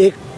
1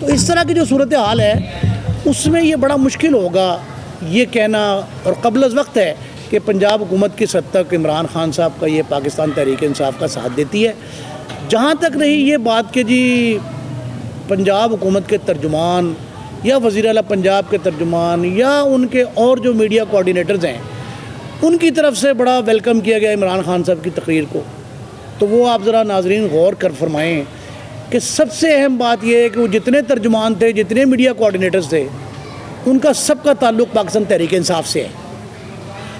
تو اس طرح کی جو صورتحال ہے اس میں یہ بڑا مشکل ہوگا یہ کہنا، اور قبل از وقت ہے کہ پنجاب حکومت کس حد تک عمران خان صاحب کا یہ پاکستان تحریک انصاف کا ساتھ دیتی ہے۔ جہاں تک رہی یہ بات کہ جی پنجاب حکومت کے ترجمان یا وزیر اعلیٰ پنجاب کے ترجمان یا ان کے اور جو میڈیا کوارڈینیٹرز ہیں ان کی طرف سے بڑا ویلکم کیا گیا عمران خان صاحب کی تقریر کو، تو وہ آپ ذرا ناظرین غور کر فرمائیں کہ سب سے اہم بات یہ ہے کہ وہ جتنے ترجمان تھے، جتنے میڈیا کوارڈینیٹرز تھے، ان کا سب کا تعلق پاکستان تحریک انصاف سے ہے۔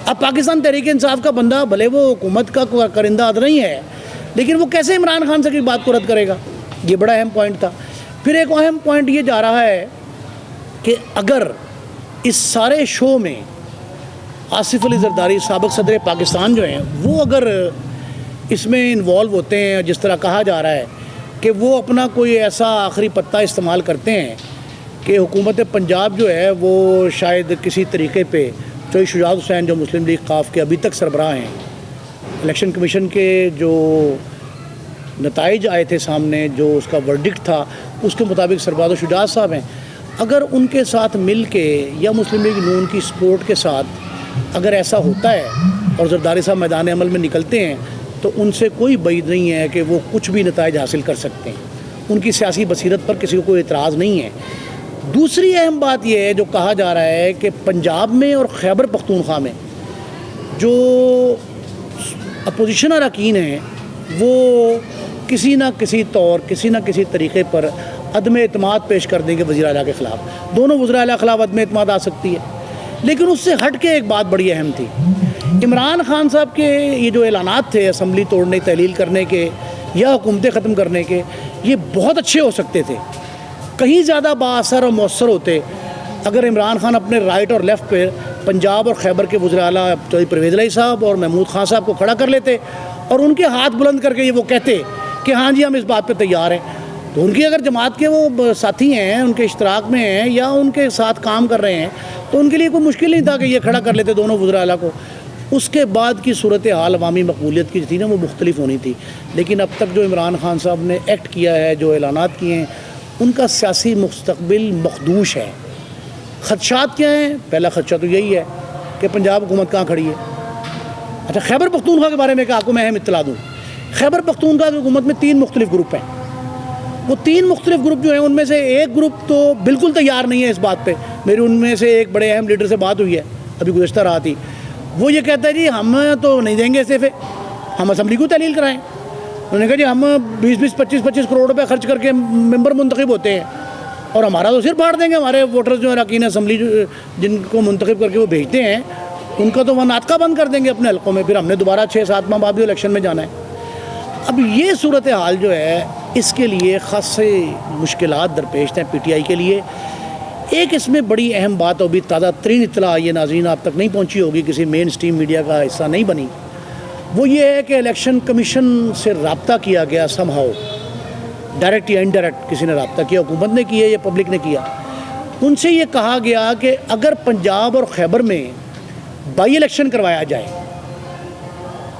اب پاکستان تحریک انصاف کا بندہ بھلے وہ حکومت کا کرندہ عد نہیں ہے، لیکن وہ کیسے عمران خان سے کی بات کو رد کرے گا؟ یہ بڑا اہم پوائنٹ تھا۔ پھر ایک اہم پوائنٹ یہ جا رہا ہے کہ اگر اس سارے شو میں آصف علی زرداری سابق صدر پاکستان جو ہیں وہ اگر اس میں انوالو ہوتے ہیں، جس طرح کہا جا رہا ہے کہ وہ اپنا کوئی ایسا آخری پتہ استعمال کرتے ہیں کہ حکومت پنجاب جو ہے وہ شاید کسی طریقے پہ چوہی شجاعت حسین جو مسلم لیگ ق کے ابھی تک سربراہ ہیں، الیکشن کمیشن کے جو نتائج آئے تھے سامنے، جو اس کا ورڈکٹ تھا، اس کے مطابق سربراہ شجاعت صاحب ہیں، اگر ان کے ساتھ مل کے یا مسلم لیگ نون کی سپورٹ کے ساتھ اگر ایسا ہوتا ہے اور زرداری صاحب میدان عمل میں نکلتے ہیں تو ان سے کوئی بعید نہیں ہے کہ وہ کچھ بھی نتائج حاصل کر سکتے ہیں۔ ان کی سیاسی بصیرت پر کسی کو کوئی اعتراض نہیں ہے۔ دوسری اہم بات یہ ہے جو کہا جا رہا ہے کہ پنجاب میں اور خیبر پختونخوا میں جو اپوزیشن اراکین ہیں وہ کسی نہ کسی طور، کسی نہ کسی طریقے پر عدم اعتماد پیش کر دیں گے وزیر اعلیٰ کے خلاف۔ دونوں وزراء اعلیٰ کے خلاف عدم اعتماد آ سکتی ہے، لیکن اس سے ہٹ کے ایک بات بڑی اہم تھی۔ عمران خان صاحب کے یہ جو اعلانات تھے اسمبلی توڑنے، تحلیل کرنے کے یا حکومتیں ختم کرنے کے، یہ بہت اچھے ہو سکتے تھے، کہیں زیادہ بااثر اور مؤثر ہوتے اگر عمران خان اپنے رائٹ اور لیفٹ پہ پنجاب اور خیبر کے وزراء اعلیٰ چودھری پرویز الہی صاحب اور محمود خان صاحب کو کھڑا کر لیتے اور ان کے ہاتھ بلند کر کے یہ وہ کہتے کہ ہاں جی ہم اس بات پہ تیار ہیں۔ تو ان کی اگر جماعت کے وہ ساتھی ہیں، ان کے اشتراک میں ہیں یا ان کے ساتھ کام کر رہے ہیں تو ان کے لیے کوئی مشکل نہیں تھا کہ یہ کھڑا کر لیتے دونوں وزراء اعلیٰ کو۔ اس کے بعد کی صورتحال عوامی مقبولیت کی تھی نا وہ مختلف ہونی تھی، لیکن اب تک جو عمران خان صاحب نے ایکٹ کیا ہے، جو اعلانات کیے ہیں، ان کا سیاسی مستقبل مخدوش ہے۔ خدشات کیا ہیں؟ پہلا خدشہ تو یہی ہے کہ پنجاب حکومت کہاں کھڑی ہے۔ اچھا، خیبر پختونخوا کے بارے میں کہ آپ کو میں اہم اطلاع دوں، خیبر پختونخوا کی حکومت میں 3 مختلف گروپ ہیں۔ وہ 3 مختلف گروپ جو ہیں ان میں سے ایک گروپ تو بالکل تیار نہیں ہے اس بات پہ۔ میری ان میں سے ایک بڑے اہم لیڈر سے بات ہوئی ہے ابھی گزشتہ رات ہی، وہ یہ کہتا ہے جی ہم تو نہیں دیں گے استعفے، ہم اسمبلی کو تحلیل کرائیں۔ انہوں نے کہا جی ہم 20-20 25-25 کروڑ روپے خرچ کر کے ممبر منتخب ہوتے ہیں اور ہمارا تو سر پھاڑ دیں گے، ہمارے ووٹرز جو اراکین اسمبلی جن کو منتخب کر کے وہ بھیجتے ہیں ان کا تو وہ ناطقہ بند کر دیں گے اپنے حلقوں میں، پھر ہم نے دوبارہ 6-7 ماہ بعد بھی الیکشن میں جانا ہے۔ اب یہ صورتحال جو ہے اس کے لیے خاصے مشکلات درپیش ہیں پی ٹی آئی کے لیے۔ ایک اس میں بڑی اہم بات ابھی تازہ ترین اطلاع یہ ناظرین آپ تک نہیں پہنچی ہوگی، کسی مین اسٹریم میڈیا کا حصہ نہیں بنی، وہ یہ ہے کہ الیکشن کمیشن سے رابطہ کیا گیا سم ہاؤ، ڈائریکٹ یا انڈائریکٹ کسی نے رابطہ کیا، حکومت نے کیا یا پبلک نے کیا۔ ان سے یہ کہا گیا کہ اگر پنجاب اور خیبر میں بائی الیکشن کروایا جائے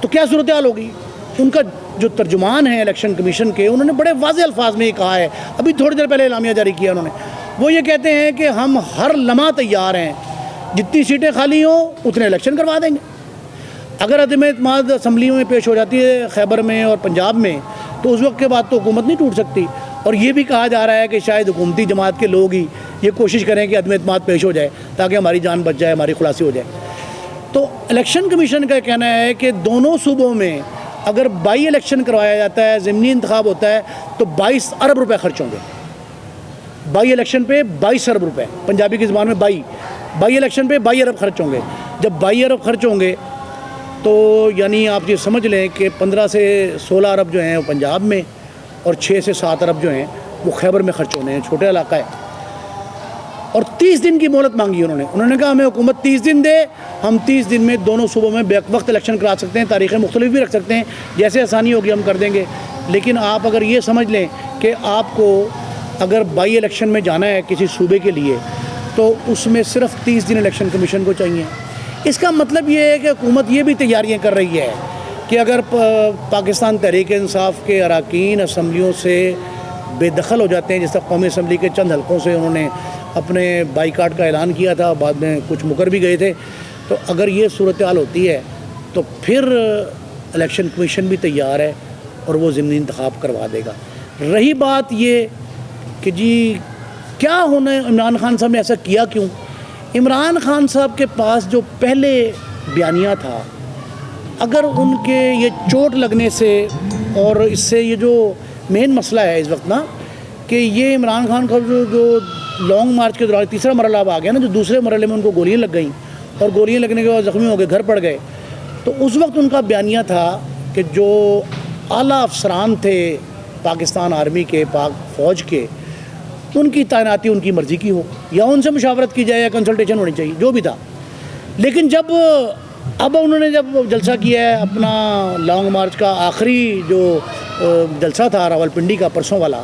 تو کیا صورتحال ہوگی۔ ان کا جو ترجمان ہیں الیکشن کمیشن کے، انہوں نے بڑے واضح الفاظ میں یہ کہا ہے، ابھی تھوڑی دیر پہلے اعلامیہ جاری کیا انہوں نے، وہ یہ کہتے ہیں کہ ہم ہر لمحہ تیار ہیں، جتنی سیٹیں خالی ہوں اتنے الیکشن کروا دیں گے۔ اگر عدم اعتماد اسمبلیوں میں پیش ہو جاتی ہے خیبر میں اور پنجاب میں تو اس وقت کے بعد تو حکومت نہیں ٹوٹ سکتی، اور یہ بھی کہا جا رہا ہے کہ شاید حکومتی جماعت کے لوگ ہی یہ کوشش کریں کہ عدم اعتماد پیش ہو جائے تاکہ ہماری جان بچ جائے، ہماری خلاصی ہو جائے۔ تو الیکشن کمیشن کا کہنا ہے کہ دونوں صوبوں میں اگر بائی الیکشن کروایا جاتا ہے، ضمنی انتخاب ہوتا ہے تو 22 ارب روپے خرچ ہوں گے۔ بائی الیکشن پہ 22 ارب روپے، پنجابی کی زبان میں بائی الیکشن پہ 22 ارب خرچ ہوں گے۔ جب 22 ارب خرچ ہوں گے تو یعنی آپ یہ سمجھ لیں کہ 15 سے 16 ارب جو ہیں وہ پنجاب میں اور 6 سے 7 ارب جو ہیں وہ خیبر میں خرچ ہونے ہیں، چھوٹے علاقہ ہے۔ اور 30 دن کی مہلت مانگی انہوں نے کہا ہمیں حکومت 30 دن دے، ہم 30 دن میں دونوں صوبوں میں بیک وقت الیکشن کرا سکتے ہیں، تاریخیں مختلف بھی رکھ سکتے ہیں، جیسے آسانی ہوگی ہم کر دیں گے۔ لیکن آپ اگر یہ سمجھ لیں کہ آپ کو اگر بائی الیکشن میں جانا ہے کسی صوبے کے لیے تو اس میں صرف 30 دن الیکشن کمیشن کو چاہیے۔ اس کا مطلب یہ ہے کہ حکومت یہ بھی تیاریاں کر رہی ہے کہ اگر پاکستان تحریک انصاف کے اراکین اسمبلیوں سے بے دخل ہو جاتے ہیں. جس طرح قومی اسمبلی کے چند حلقوں سے انہوں نے اپنے بائیکاٹ کا اعلان کیا تھا, بعد میں کچھ مکر بھی گئے تھے. تو اگر یہ صورتحال ہوتی ہے تو پھر الیکشن کمیشن بھی تیار ہے اور وہ ضمنی انتخاب کروا دے گا. رہی بات یہ کہ جی کیا ہونا ہے, عمران خان صاحب نے ایسا کیا کیوں؟ عمران خان صاحب کے پاس جو پہلے بیانیہ تھا, اگر ان کے یہ چوٹ لگنے سے اور اس سے یہ جو مین مسئلہ ہے اس وقت نا کہ یہ عمران خان کا جو لانگ مارچ کے دوران تیسرا مرحلہ اب آ گیا نا, جو دوسرے مرحلے میں ان کو گولیاں لگ گئیں اور گولیاں لگنے کے بعد زخمی ہو گئے, گھر پڑ گئے. تو اس وقت ان کا بیانیہ تھا کہ جو اعلیٰ افسران تھے پاکستان آرمی کے, پاک فوج کے, ان کی تعیناتی ان کی مرضی کی ہو, یا ان سے مشاورت کی جائے یا کنسلٹیشن ہونی چاہیے, جو بھی تھا. لیکن جب اب انہوں نے جب جلسہ کیا ہے اپنا لانگ مارچ کا آخری جو جلسہ تھا راولپنڈی کا پرسوں والا,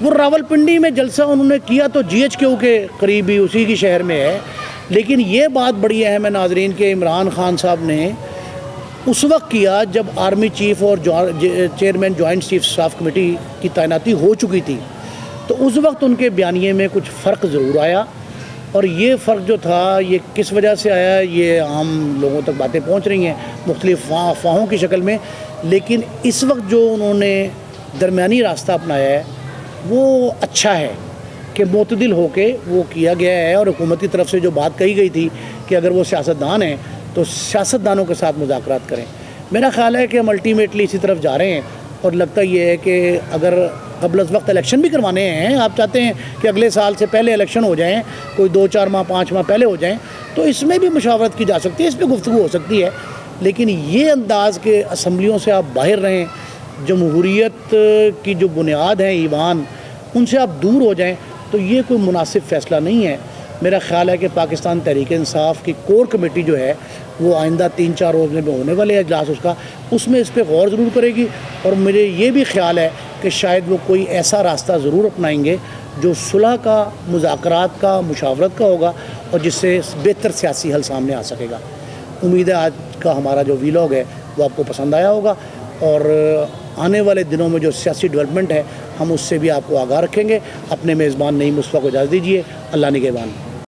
وہ راولپنڈی میں جلسہ انہوں نے کیا تو جی ایچ کیو کے قریب ہی اسی کی شہر میں ہے. لیکن یہ بات بڑی اہم ہے ناظرین کہ عمران خان صاحب نے اس وقت کیا جب آرمی چیف اور chairman joint chief staff committee کی تعیناتی ہو چکی تھی. تو اس وقت ان کے بیانیے میں کچھ فرق ضرور آیا, اور یہ فرق جو تھا یہ کس وجہ سے آیا یہ عام لوگوں تک باتیں پہنچ رہی ہیں مختلف افواہوں کی شکل میں. لیکن اس وقت جو انہوں نے درمیانی راستہ اپنایا ہے وہ اچھا ہے کہ معتدل ہو کے وہ کیا گیا ہے. اور حکومت کی طرف سے جو بات کہی گئی تھی کہ اگر وہ سیاستدان ہیں تو سیاستدانوں کے ساتھ مذاکرات کریں. میرا خیال ہے کہ ہم الٹیمیٹلی اسی طرف جا رہے ہیں, اور لگتا یہ ہے کہ اگر قبل از وقت الیکشن بھی کروانے ہیں, آپ چاہتے ہیں کہ اگلے سال سے پہلے الیکشن ہو جائیں, کوئی 2-4 ماہ 5 ماہ پہلے ہو جائیں, تو اس میں بھی مشاورت کی جا سکتی ہے, اس پہ گفتگو ہو سکتی ہے. لیکن یہ انداز کے اسمبلیوں سے آپ باہر رہیں, جمہوریت کی جو بنیاد ہیں ایوان, ان سے آپ دور ہو جائیں, تو یہ کوئی مناسب فیصلہ نہیں ہے. میرا خیال ہے کہ پاکستان تحریک انصاف کی کور کمیٹی جو ہے وہ آئندہ 3-4 روز میں ہونے والے اجلاس اس میں اس پہ غور ضرور کرے گی. اور مجھے یہ بھی خیال ہے کہ شاید وہ کوئی ایسا راستہ ضرور اپنائیں گے جو صلح کا, مذاکرات کا, مشاورت کا ہوگا, اور جس سے بہتر سیاسی حل سامنے آ سکے گا. امید ہے آج کا ہمارا جو ویلاگ ہے وہ آپ کو پسند آیا ہوگا, اور آنے والے دنوں میں جو سیاسی ڈیولپمنٹ ہے ہم اس سے بھی آپ کو آگاہ رکھیں گے. اپنے میزبان نعیم مصطفیٰ کو اجازت دیجیے. اللہ نگہبان.